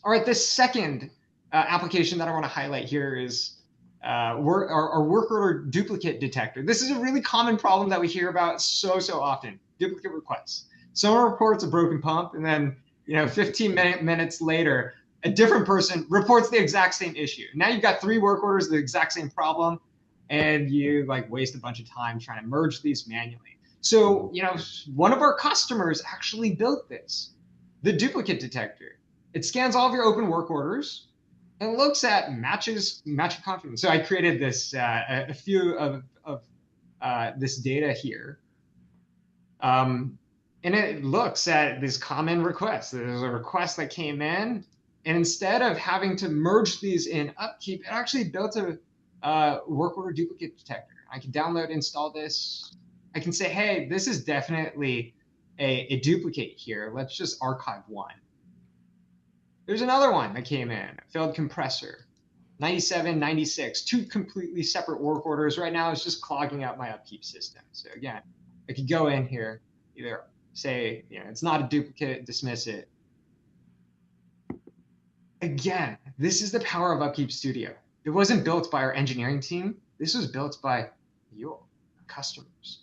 All right, the second application that I want to highlight here is our work order duplicate detector. This is a really common problem that we hear about so often, duplicate requests. Someone reports a broken pump, and then 15 minutes later, a different person reports the exact same issue. Now you've got 3 work orders, the exact same problem, and you waste a bunch of time trying to merge these manually. So, one of our customers actually built this, the duplicate detector. It scans all of your open work orders and looks at matching confidence. So I created this, a few of this data here. And it looks at this common request. There's a request that came in, and instead of having to merge these in UpKeep, it actually built a work order duplicate detector. I can download, install this. I can say, hey, this is definitely a duplicate here. Let's just archive one. There's another one that came in, failed compressor, 97, 96, 2 completely separate work orders. Right now, it's just clogging up my UpKeep system. So again, I could go in here, either say, it's not a duplicate, dismiss it. Again, this is the power of UpKeep Studio. It wasn't built by our engineering team. This was built by your customers.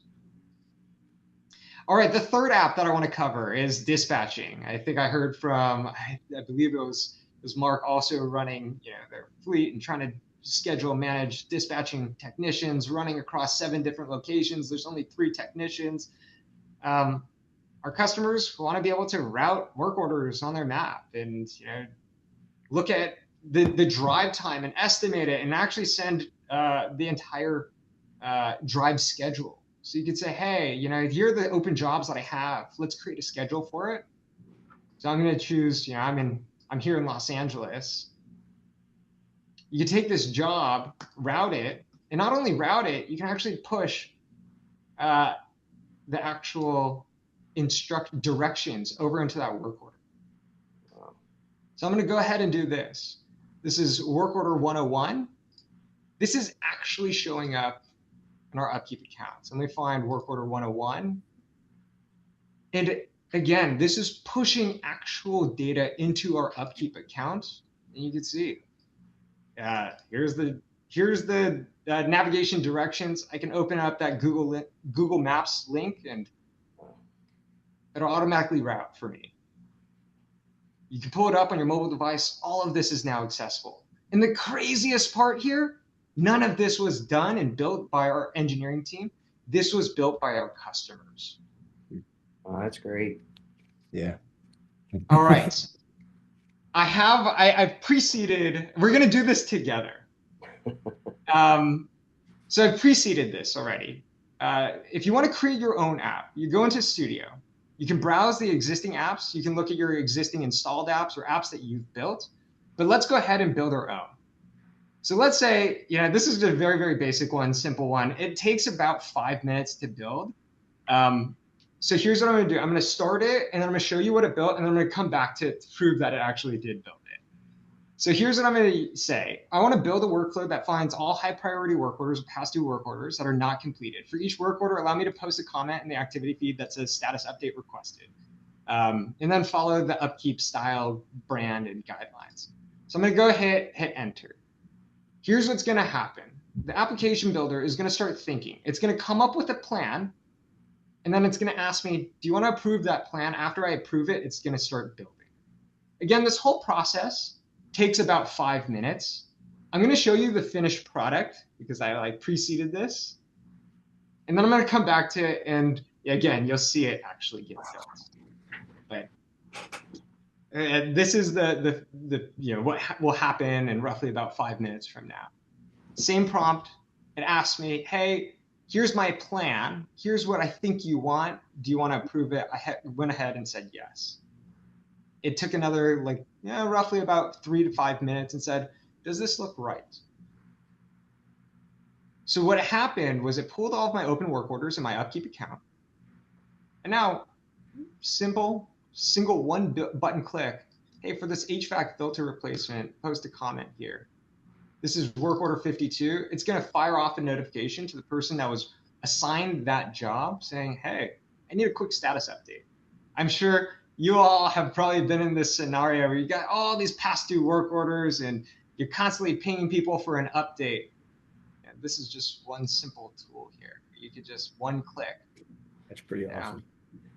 All right, the third app that I want to cover is dispatching. I think I heard from, I believe it was Mark also running their fleet and trying to schedule, manage dispatching technicians running across 7 different locations. There's only 3 technicians. Our customers want to be able to route work orders on their map and look at the drive time and estimate it and actually send the entire drive schedule. So you could say, hey, here are the open jobs that I have. Let's create a schedule for it. So I'm going to choose, I'm here in Los Angeles. You can take this job, route it, and not only route it, you can actually push the actual instruct directions over into that work order. So I'm going to go ahead and do this. This is work order 101. This is actually showing up in our UpKeep accounts. And we find work order 101. And again, this is pushing actual data into our UpKeep account. And you can see, here's the navigation directions. I can open up that Google Maps link and it'll automatically route for me. You can pull it up on your mobile device. All of this is now accessible. And the craziest part here, none of this was done and built by our engineering team. This was built by our customers. Oh, that's great. Yeah. All right. I've preceded, we're going to do this together. So I've preceded this already. If you want to create your own app, you go into Studio. You can browse the existing apps. You can look at your existing installed apps or apps that you've built. But let's go ahead and build our own. So let's say, this is a very, very basic one, simple one. It takes about 5 minutes to build. So here's what I'm going to do. I'm going to start it, and then I'm going to show you what it built, and then I'm going to come back to prove that it actually did build it. So here's what I'm going to say. I want to build a workflow that finds all high priority work orders, past due work orders that are not completed. For each work order, allow me to post a comment in the activity feed that says status update requested. And then follow the upkeep style, brand, and guidelines. So I'm going to go hit enter. Here's what's going to happen. The application builder is going to start thinking. It's going to come up with a plan, and then it's going to ask me, do you want to approve that plan? After I approve it, it's going to start building. Again, this whole process takes about 5 minutes. I'm going to show you the finished product because I preceded this. And then I'm going to come back to it, and again, you'll see it actually get built. But this is the what will happen in roughly about 5 minutes from now. Same prompt. It asks me, hey, here's my plan. Here's what I think you want. Do you want to approve it? I went ahead and said yes. It took another roughly about 3 to 5 minutes and said, does this look right? So what happened was it pulled all of my open work orders in my UpKeep account. And now, single one button click, hey, for this HVAC filter replacement, post a comment here. This is work order 52. It's going to fire off a notification to the person that was assigned that job saying, hey, I need a quick status update. I'm sure you all have probably been in this scenario where you got all these past due work orders and you're constantly pinging people for an update. And this is just one simple tool here. You could just one click. That's pretty awesome.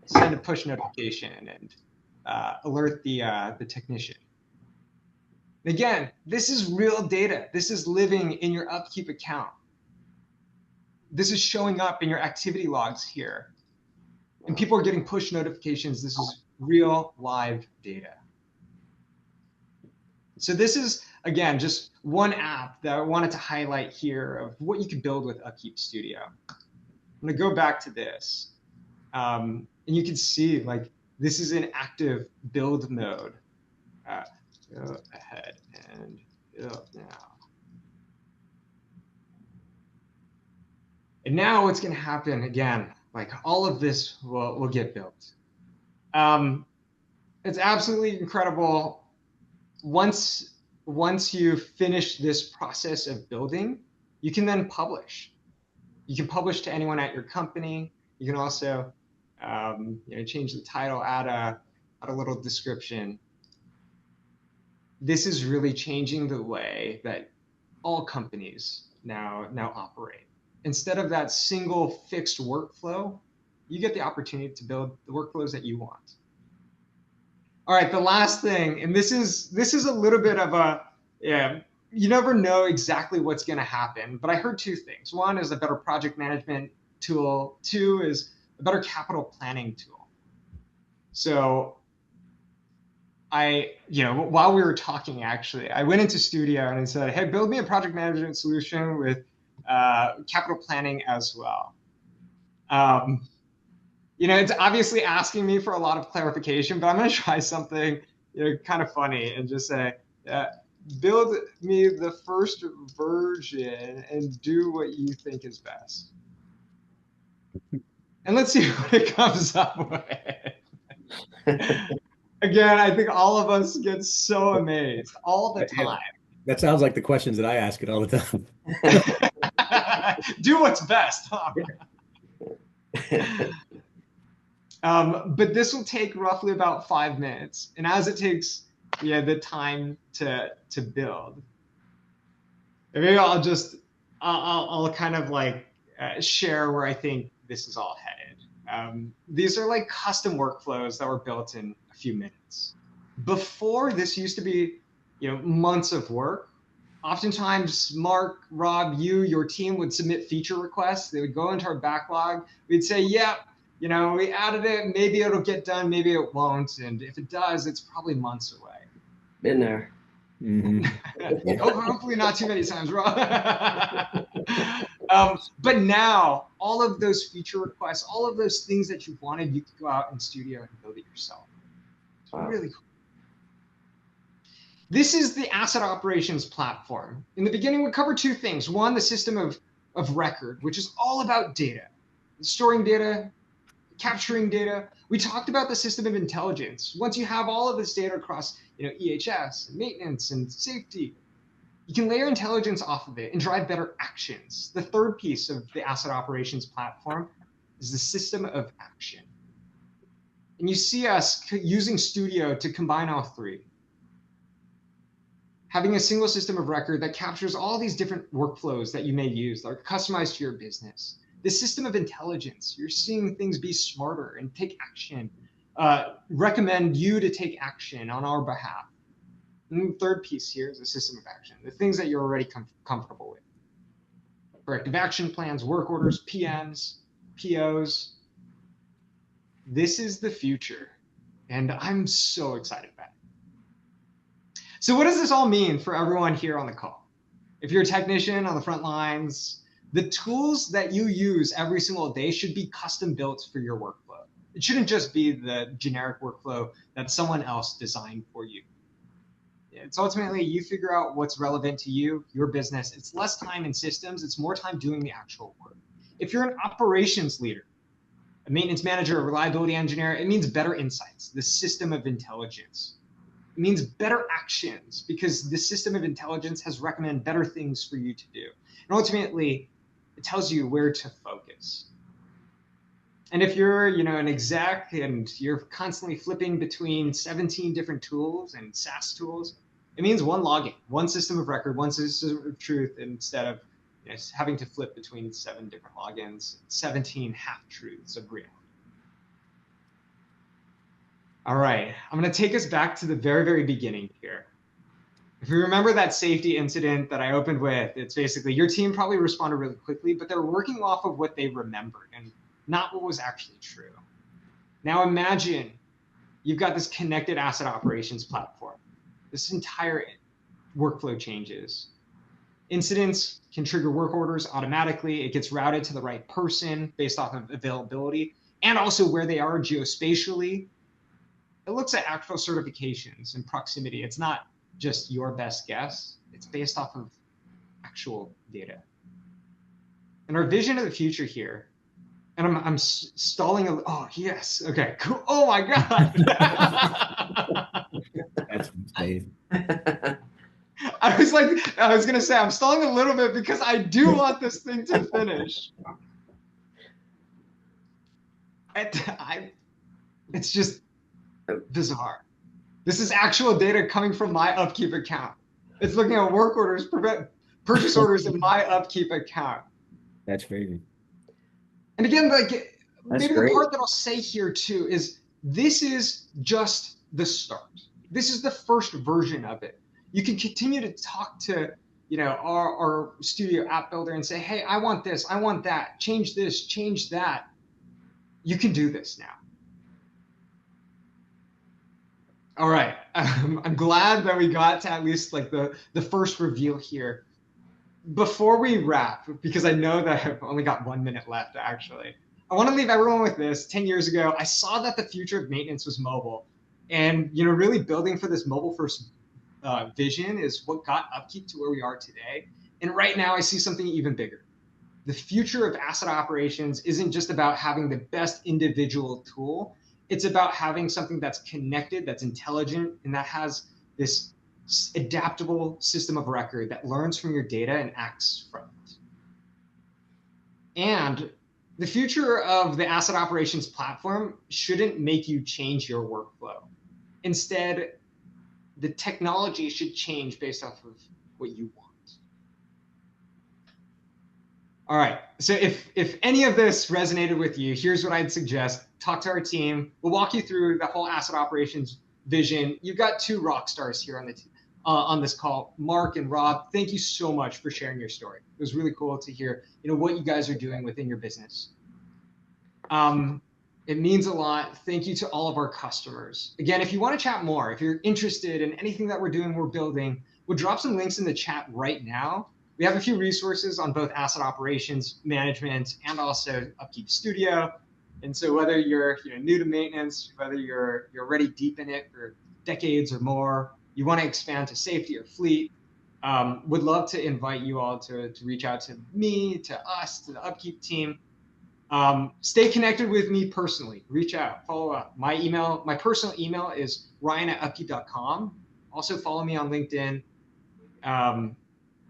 Send a push notification and alert the technician. Again, this is real data. This is living in your UpKeep account. This is showing up in your activity logs here. And people are getting push notifications. This is real live data. So this is, again, just one app that I wanted to highlight here of what you can build with UpKeep Studio. I'm going to go back to this. And you can see this is in active build mode. Go ahead and build now. And now what's going to happen again, all of this will get built. It's absolutely incredible. Once you finish this process of building, you can then publish. You can publish to anyone at your company. You can also change the title, add a little description. This is really changing the way that all companies now operate. Instead of that single fixed workflow, you get the opportunity to build the workflows that you want. All right, the last thing, and this is a little bit of you never know exactly what's going to happen, but I heard two things. One is a better project management tool. Two is a better capital planning tool. So while we were talking, actually, I went into Studio and I said, hey, build me a project management solution with capital planning as well. It's obviously asking me for a lot of clarification, but I'm going to try something kind of funny and just say, build me the first version and do what you think is best. And let's see what it comes up with. Again, I think all of us get so amazed all the time. That sounds like the questions that I ask it all the time. Do what's best. But this will take roughly about 5 minutes. And as it takes the time to build, maybe I'll kind of share where I think this is all headed. These are custom workflows that were built in a few minutes. Before, this used to be months of work. Oftentimes, Mark, Rob, your team would submit feature requests. They would go into our backlog. We'd say, yeah, we added it. Maybe it'll get done. Maybe it won't. And if it does, it's probably months away. Been there. Mm-hmm. Hopefully not too many times, Rob. But now, all of those feature requests, all of those things that you wanted, you could go out in Studio and build it yourself. It's really cool. This is the asset operations platform. In the beginning, we cover two things. One, the system of record, which is all about data, storing data, capturing data. We talked about the system of intelligence. Once you have all of this data across EHS, and maintenance, and safety, you can layer intelligence off of it and drive better actions. The third piece of the asset operations platform is the system of action. And you see us using Studio to combine all three. Having a single system of record that captures all these different workflows that you may use that are customized to your business. The system of intelligence, you're seeing things be smarter and take action, recommend you to take action on our behalf. And the third piece here is the system of action, the things that you're already comfortable with. Corrective action plans, work orders, PMs, POs. This is the future, and I'm so excited about it. So what does this all mean for everyone here on the call? If you're a technician on the front lines, the tools that you use every single day should be custom built for your workflow. It shouldn't just be the generic workflow that someone else designed for you. It's ultimately you figure out what's relevant to you, your business. It's less time in systems. It's more time doing the actual work. If you're an operations leader, a maintenance manager, a reliability engineer, it means better insights, the system of intelligence. It means better actions because the system of intelligence has recommended better things for you to do. And ultimately, it tells you where to focus. And if you're, an exec and you're constantly flipping between 17 different tools and SaaS tools, it means one login, one system of record, one system of truth, instead of having to flip between 7 different logins, 17 half-truths of reality. All right, I'm going to take us back to the very, very beginning here. If you remember that safety incident that I opened with, it's basically your team probably responded really quickly, but they're working off of what they remembered and not what was actually true. Now imagine you've got this connected asset operations platform. This entire workflow changes. Incidents can trigger work orders automatically. It gets routed to the right person based off of availability and also where they are geospatially. It looks at actual certifications and proximity. It's not just your best guess. It's based off of actual data. And our vision of the future here, and I'm stalling. Oh, yes. Okay, cool. Oh, my God. That's insane. I was going to say, I'm stalling a little bit because I do want this thing to finish. It's just bizarre. This is actual data coming from my UpKeep account. It's looking at work orders, purchase orders in my UpKeep account. That's crazy. And again, maybe great. the part that I'll say here too is this is just the start. This is the first version of it. You can continue to talk to our studio app builder and say, hey, I want this, I want that, change this, change that. You can do this now. All right, I'm glad that we got to at least the first reveal here. Before we wrap, because I know that I've only got 1 minute left actually, I want to leave everyone with this. 10 years ago, I saw that the future of maintenance was mobile. And really building for this mobile first vision is what got UpKeep to where we are today. And right now I see something even bigger. The future of asset operations isn't just about having the best individual tool. It's about having something that's connected, that's intelligent, and that has this adaptable system of record that learns from your data and acts from it. And the future of the asset operations platform shouldn't make you change your workflow. Instead, the technology should change based off of what you want. All right, so if any of this resonated with you, here's what I'd suggest. Talk to our team. We'll walk you through the whole asset operations vision. You've got 2 rock stars here on this call, Mark and Rob. Thank you so much for sharing your story. It was really cool to hear what you guys are doing within your business. It means a lot. Thank you to all of our customers. Again, if you want to chat more, if you're interested in anything that we're doing, we're building, we'll drop some links in the chat right now. We have a few resources on both asset operations management and also UpKeep Studio. And so whether you're new to maintenance, whether you're already deep in it for decades or more, you want to expand to safety or fleet, would love to invite you all to reach out to me, to us, to the Upkeep team. Stay connected with me personally. Reach out, follow up. My personal email is ryan@upkeep.com. Also follow me on LinkedIn.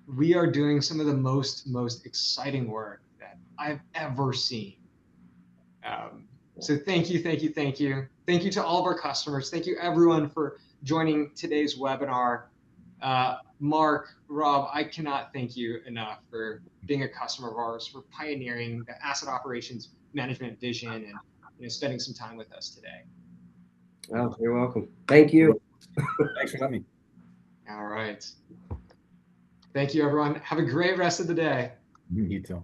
We are doing some of the most exciting work that I've ever seen. So thank you. Thank you to all of our customers. Thank you everyone for joining today's webinar. Mark, Rob, I cannot thank you enough for being a customer of ours, for pioneering the asset operations management vision, and spending some time with us today. Oh, you're welcome. Thank you. Thanks for having me. All right. Thank you, everyone. Have a great rest of the day. You too.